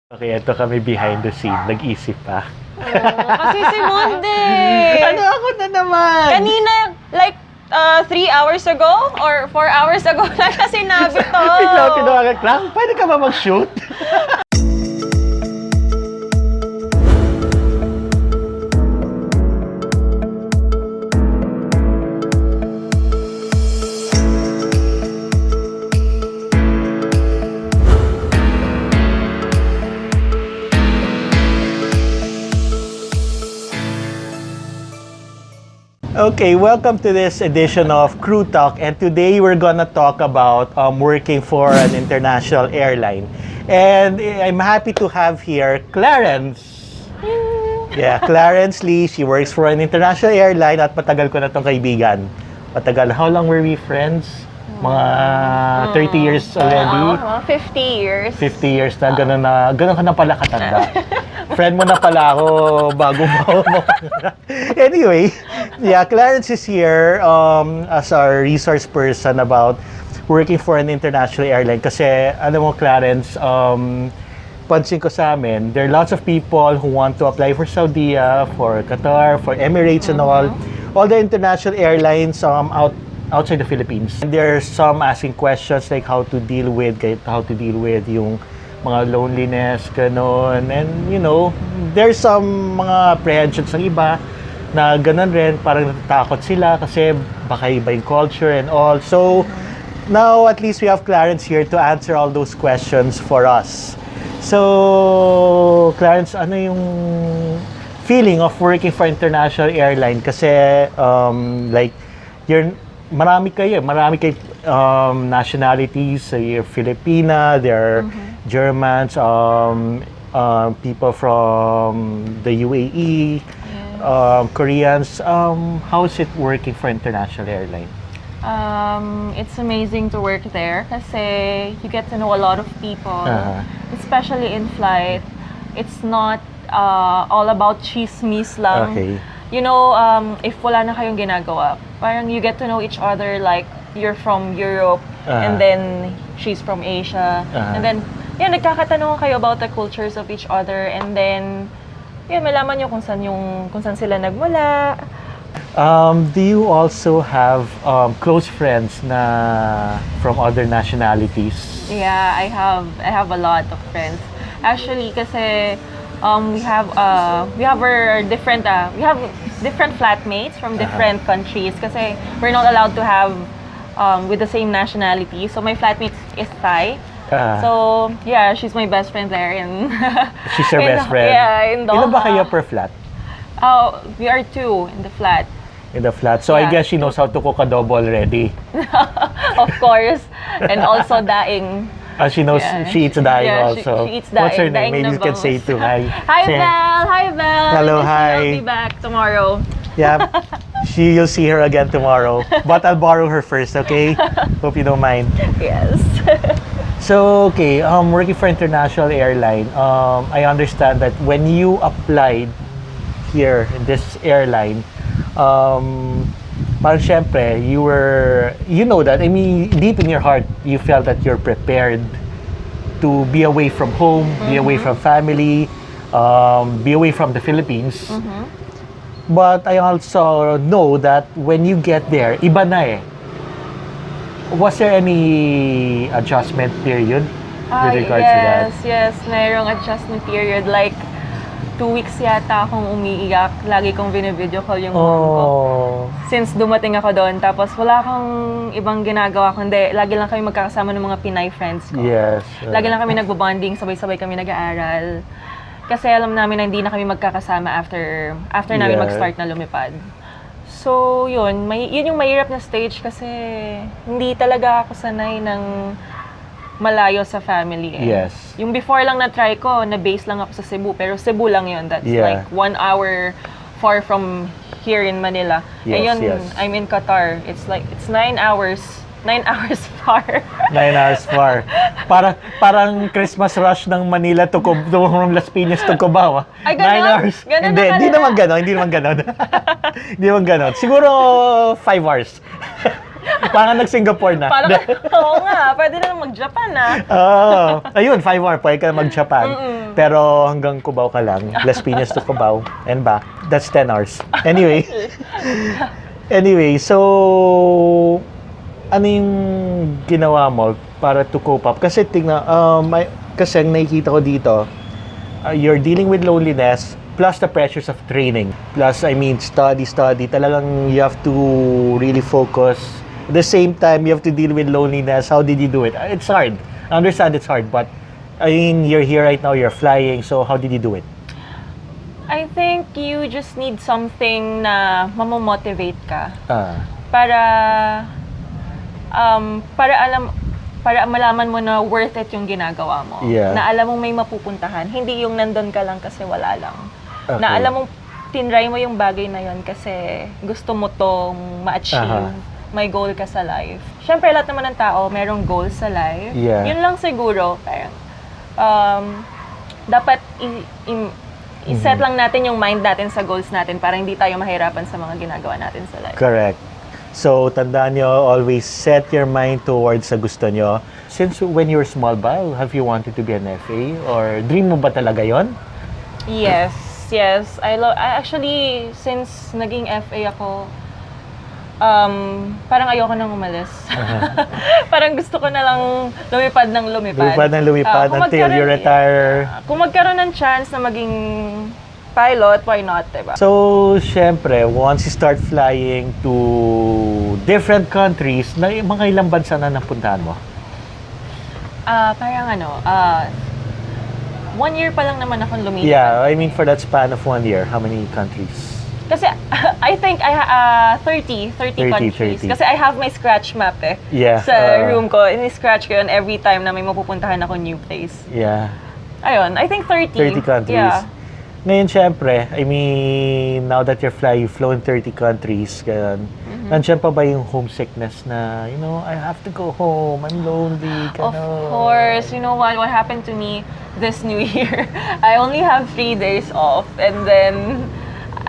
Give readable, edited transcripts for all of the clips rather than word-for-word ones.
Okay, ito kami behind the scene. Nag-isip pa. Kasi si Monde. Ano ako na naman? Kanina, like, 3 hours ago or 4 hours ago lang siya sinabi to. Ikaw, tinawagan lang. Pwede ka ba mag-shoot? Okay, welcome to this edition of Crew Talk, and today we're gonna talk about working for an international airline. And I'm happy to have here Clarence. Yeah, Clarence Lee. She works for an international airline at matagal ko na tong kaibigan. Matagal. How long were we friends? Mga 30 years already? 50 years. 50 years na, ganun ka na pala katanda. Friend mo na pala ako bago mo. Anyway, yeah, Clarence is here as our resource person about working for an international airline. Kasi, alam mo, Clarence, pansin ko sa amin, there are lots of people who want to apply for Saudia, for Qatar, for Emirates and all the international airlines outside the Philippines. And there are some asking questions like how to deal with yung mga loneliness, ganon. And, you know, there's some mga apprehensions ng iba na ganon rin, parang natatakot sila kasi baka iba yung culture and all. So, now at least we have Clarence here to answer all those questions for us. So, Clarence, ano yung feeling of working for international airline? Kasi, like, marami kayo nationalities. So you're Filipina, there are Germans, people from the UAE, Koreans. How is it working for international airline? It's amazing to work there kasi you get to know a lot of people, especially in flight. It's not all about chismis lang. Okay. You know, if wala na kayong ginagawa, parang you get to know each other, like you're from Europe and then she's from Asia. And then, yeah, nagkakatanungan kayo about the cultures of each other, and then, yeah, malaman nyo kung saan sila nagmula. Do you also have close friends na from other nationalities? Yeah, I have a lot of friends. Actually, kasi we have different flatmates from different countries kasi we're not allowed to have with the same nationality. So my flatmate is Thai. So yeah, she's my best friend there in She's your best friend? Yeah, in Doha. Ilan ba kayo per flat? We are 2 in the flat. In the flat. So I Yeah. guess she knows how to cook adobo already. Of course. And also daing. She knows, Yeah. she eats daing Yeah, also. she eats What's her daing name? Maybe na you can say bangus. to hi. Hi, Say- Belle! Hi, Belle! Hello, I miss you. hi. I'll be back tomorrow. Yeah, you'll see her again tomorrow. But I'll borrow her first, okay? Hope you don't mind. Yes. So, okay, working for international airline, I understand that when you applied here in this airline, parang syempre, you know that, I mean, deep in your heart, you felt that you're prepared to be away from home, be away from family, be away from the Philippines. But I also know that when you get there, iba na eh. Was there any adjustment period with regards to that? Yes, mayroong adjustment period. Like, 2 weeks yata akong umiiyak. Lagi kong video call yung mom ko. Since dumating ako doon, tapos wala akong ibang ginagawa, kundi lagi lang kami magkakasama ng mga Pinay friends ko. Yes. Lagi lang kami nagbobonding, sabay-sabay kami nag-aaral. Kasi alam namin na hindi na kami magkakasama after namin Yeah. mag-start na lumipad. So, yun yung mahirap na stage kasi hindi talaga ako sanay ng malayo sa family eh. Yes. Yung before lang na try ko, na-base lang ako sa Cebu, pero Cebu lang yun. That's Yeah. like 1 hour far from here in Manila. Yes, Ngayon, yes. I'm in Qatar. It's 9 hours. 9 hours far. 9 hours far. Parang Christmas rush ng Manila to from Las Piñas to Cubao. Ay, 9 ganon? hours. Ganon Hindi, na hindi pala. naman ganon. Hindi naman ganon. Siguro 5 hours. Parang nag-Singapore na. Parang, oo nga, pwede na mag-Japan na. Ayun, 5 hours, pwede ka na mag-Japan. Pero hanggang Cubao ka lang. Las Piñas to Cubao and back. That's 10 hours. Anyway, so ano yung ginawa mo para to cope up? Kasi tingnan, kasi ang nakikita ko dito, you're dealing with loneliness plus the pressures of training. Plus, I mean, study. Talagang you have to really focus. At the same time, you have to deal with loneliness. How did you do it? It's hard. I understand it's hard, but I mean, you're here right now, you're flying, so how did you do it? I think you just need something na mamomotivate ka. Para malaman mo na worth it yung ginagawa mo. Yeah. Na alam mong may mapupuntahan. Hindi yung nandun ka lang kasi wala lang. Okay. Na alam mong tinry mo yung bagay na yon kasi gusto mo tong ma-achieve. May goal ka sa life. Siyempre, lahat naman ng tao merong goals sa life. Yeah. Yun lang siguro. Parang, dapat i-set lang natin yung mind natin sa goals natin para hindi tayo mahirapan sa mga ginagawa natin sa life. Correct. So, tandaan nyo, always set your mind towards sa gusto nyo. Since when you were small ba, have you wanted to be an FA? Or dream mo ba talaga yon? Yes. I actually, since naging FA ako, parang ayoko nang umalis. Parang gusto ko na lang lumipad ng lumipad. Until you retire. Kung magkaroon ng chance na maging pilot, why not, diba? So, syempre, once you start flying to different countries, mga ilang bansa na napuntahan mo? Parang 1 year pa lang naman akong lumipad. Yeah, I mean for that span of 1 year, how many countries? Kasi I think 30 countries. 30. Kasi I have my scratch map Yeah, sa room ko. Ini-scratch ko yun every time na may mapupuntahan ako new place. Yeah. Ayun, I think 30. 30 countries. Yeah. Ngayon, syempre, I mean, now that you've flown 30 countries, nandiyan pa ba yung homesickness na, I have to go home, I'm lonely, Of course. You know what happened to me this New Year? I only have 3 days off, and then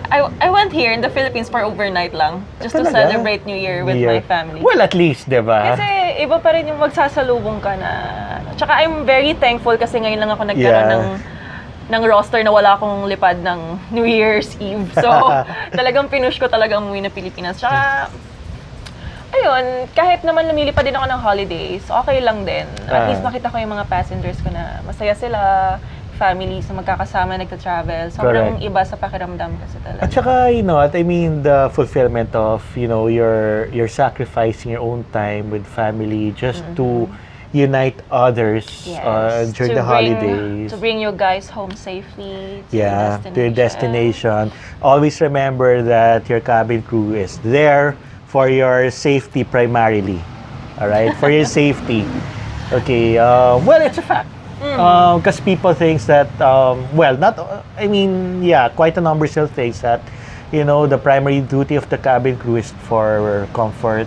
I went here in the Philippines for overnight lang, just to celebrate New Year with my family. Well, at least, diba? Kasi iba pa rin yung magsasalubong ka na. Tsaka I'm very thankful kasi ngayon lang ako nagkaroon ng roster na wala akong lipad ng New Year's Eve. So, talagang pinush ko talagang umuwi na Pilipinas. Tsaka, ayun, kahit naman lumilipad din ako ng holidays, okay lang din. At least nakita ko yung mga passengers ko na masaya sila, families na magkakasama, nagta-travel. Sobrang iba sa pakiramdam kasi talaga. At saka, I mean, the fulfillment of, you're sacrificing your own time with family just to unite others during the holidays. To bring you guys home safely to your destination. Always remember that your cabin crew is there for your safety primarily. Alright? For your safety. Okay. Well, it's a fact. Because people think that, quite a number still thinks that, the primary duty of the cabin crew is for comfort,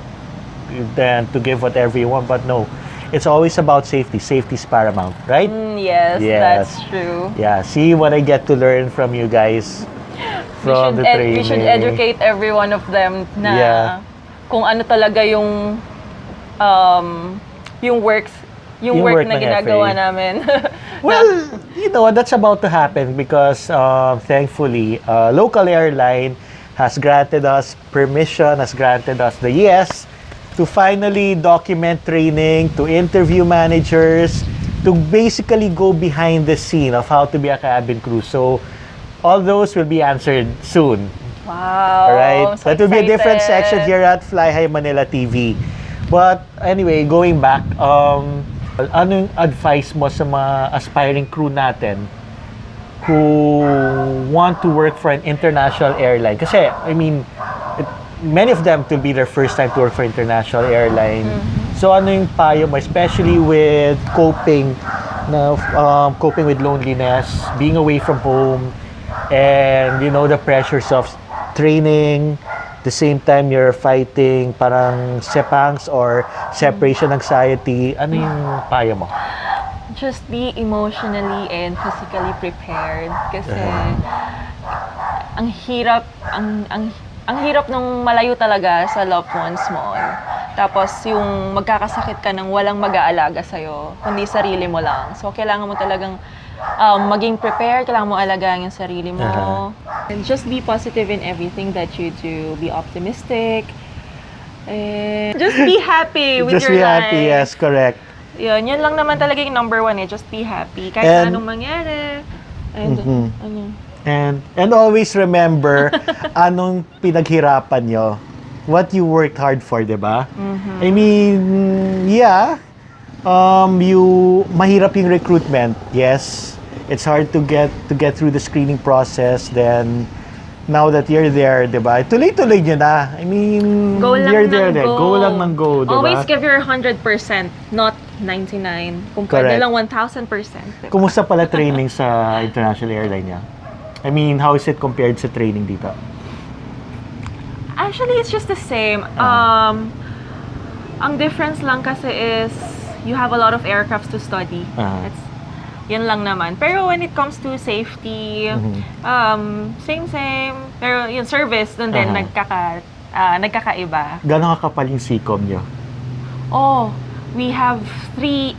then to give whatever you want, but no. It's always about safety. Safety is paramount, right? Yes, that's true. Yeah, see what I get to learn from you guys from the training. We should educate every one of them na kung ano talaga yung work na ginagawa namin. Well, that's about to happen because thankfully, local airline has granted us permission, has granted us the yes to finally document training, to interview managers, to basically go behind the scene of how to be a cabin crew. So, all those will be answered soon. Wow. Alright? So that will be a different excited. section here at Fly High Manila TV. But anyway, going back, ano yung advice mo sa mga aspiring crew natin who want to work for an international airline? Kasi, I mean, many of them to be their first time to work for international airline. So ano yung payo mo, especially with coping with loneliness, being away from home, and the pressures of training. The same time you're fighting parang sepangs or separation anxiety. Ano yung payo mo? Just be emotionally and physically prepared kasi ang hirap nung malayo talaga sa loved ones mo. Tapos yung magkakasakit ka ng walang mag-aalaga sa'yo, kundi sarili mo lang. So kailangan mo talagang maging prepared, kailangan mo alagaan yung sarili mo. And just be positive in everything that you do. Be optimistic. And just be happy with Just your be life. happy, yes, correct. Yun lang naman talaga yung number one eh. Just be happy. Kahit anong mangyari. And, And always remember anong pinaghirapan nyo. What you worked hard for, di ba? I mean, yeah, mahirap yung recruitment. Yes, it's hard to get through the screening process. Then, now that you're there, di ba? Tuloy-tuloy nyo na. I mean, go lang you're ng there. go. Go lang ng go, di ba? Always give your 100%, not 99. Kung pwede lang 1,000%. Diba? Kumusta pala training sa international airline niya? I mean, how is it compared sa training dito? Actually, it's just the same. Ang difference lang kasi is you have a lot of aircrafts to study. Yun lang naman. Pero when it comes to safety, same. Pero yung service, dun din nagkakaiba. Gano'ng kakapal yung SEACOM nyo? Oh, we have three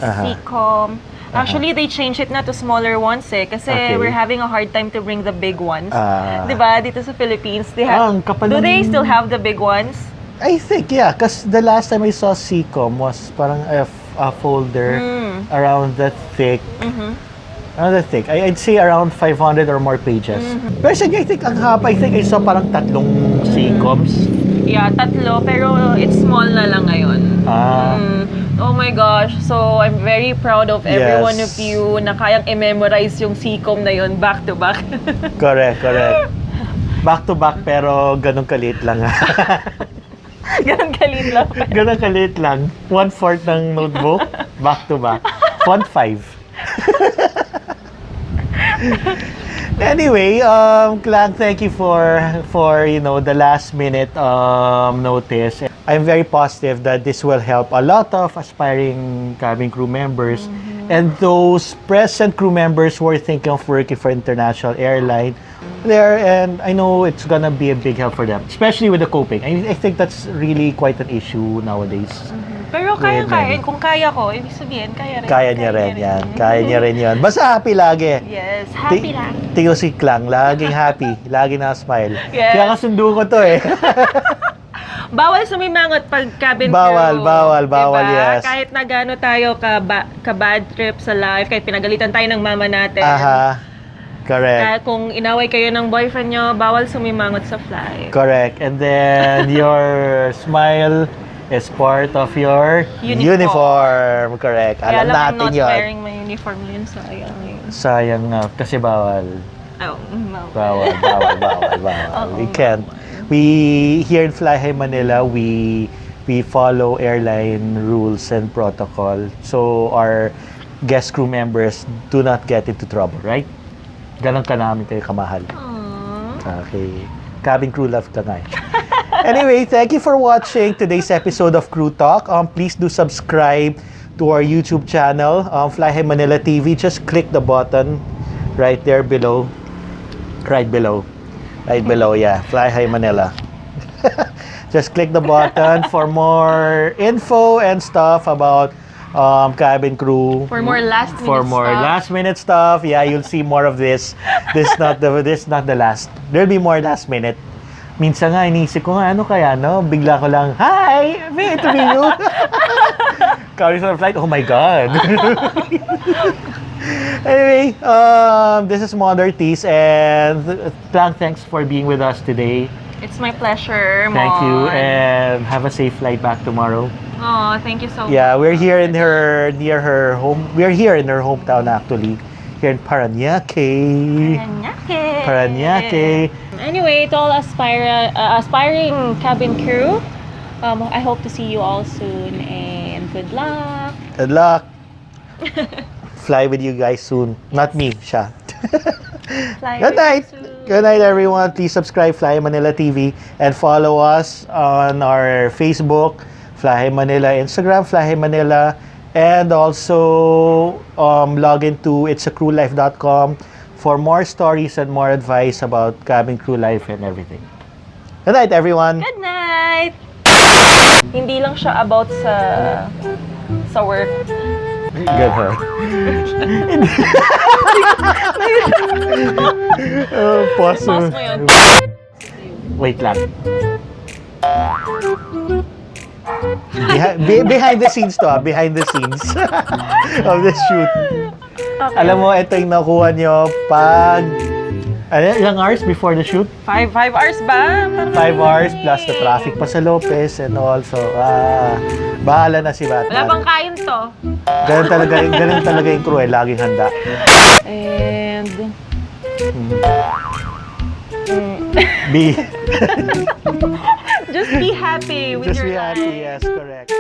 SEACOM. Actually, they changed it na to smaller ones kasi we're having a hard time to bring the big ones. Diba? Dito sa Philippines, they have, do they still have the big ones? I think, yeah. Because the last time I saw SEACOM was parang a folder around that thick. Around that thick. I'd say around 500 or more pages. Pero I think ang haba, I think I saw parang 3 SEACOMs. Yeah, 3. Pero it's small na lang ngayon. Oh my gosh. So, I'm very proud of every one of you na kayang i-memorize yung SEACOM na yun back to back. Correct. Back to back pero ganun kaliit lang. Ganun kaliit lang. Ganun kaliit lang. 1/4 ng notebook, back to back. Font 5. Anyway, Clang, thank you for the last minute notice. I'm very positive that this will help a lot of aspiring cabin crew members and those present crew members who are thinking of working for international airline there, and I know it's gonna be a big help for them, especially with the coping. I think that's really quite an issue nowadays. Pero kaya, kung kaya ko, ibig sabihin, kaya rin. Kaya niya rin yan. Kaya niya rin yan. Basta happy lagi. Yes, happy lang. Tiyo si Clang, laging happy. Lagi na-smile. Yes. Kaya kasundo ko to eh. Bawal sumimangot pag cabin crew. Bawal, diba? yes. Kahit na gaano tayo ka bad trip sa life, kahit pinagalitan tayo ng mama natin. Correct. Kung inaway kayo ng boyfriend nyo, bawal sumimangot sa flight. Correct. And then your smile is part of your uniform. Correct. Kaya Alam natin I'm not yun. wearing my uniform yun, sayang yun. Sayang nga, kasi bawal. Oh, no. Bawal. We can't. We, here in Fly High Manila, we follow airline rules and protocol. So our guest crew members do not get into trouble, right? Ganon ka namin kayo kamahal. Okay. Cabin crew love ka nga. Anyway, thank you for watching today's episode of Crew Talk. Please do subscribe to our YouTube channel, Fly High Manila TV. Just click the button right there below. Right below, yeah. Fly High Manila. Just click the button for more info and stuff about cabin crew. For more last minute stuff. Yeah, you'll see more of this. This not the last. There'll be more last minute. Minsan nga iniisip ko ano kaya no? Bigla ko lang, "Hi, may ito you." Coming from flight. Oh my god. Anyway, this is Mother Ortiz, and Clang, thanks for being with us today. It's my pleasure, Mon. Thank you, and have a safe flight back tomorrow. Oh, thank you so much. Yeah, we're here near her home. We're here in her hometown actually, here in Parañaque. Parañaque. Anyway, to all aspiring cabin crew, I hope to see you all soon, and good luck. Good luck. Fly with you guys soon. Not me, siya. Good night. Good night, everyone. Please subscribe Fly Manila TV and follow us on our Facebook, Fly Manila, Instagram, Fly Manila, and also log into itsacrewlife.com for more stories and more advice about cabin crew life and everything. Good night, everyone. Good night! Hindi lang siya about sa work. Good, huh? Pause. Pause mo yun. Wait lang. Behind the scenes to, behind the scenes of the shoot. Okay. Alam mo, ito yung nakuha nyo pag... ilang hours before the shoot? 5 hours ba? 5 hours plus the traffic pa sa Lopez and also, bahala na si Batman. Wala bang kain to? Ganun talaga yung crew, laging handa. And... Be, Just be happy with just your be happy, life. yes, correct.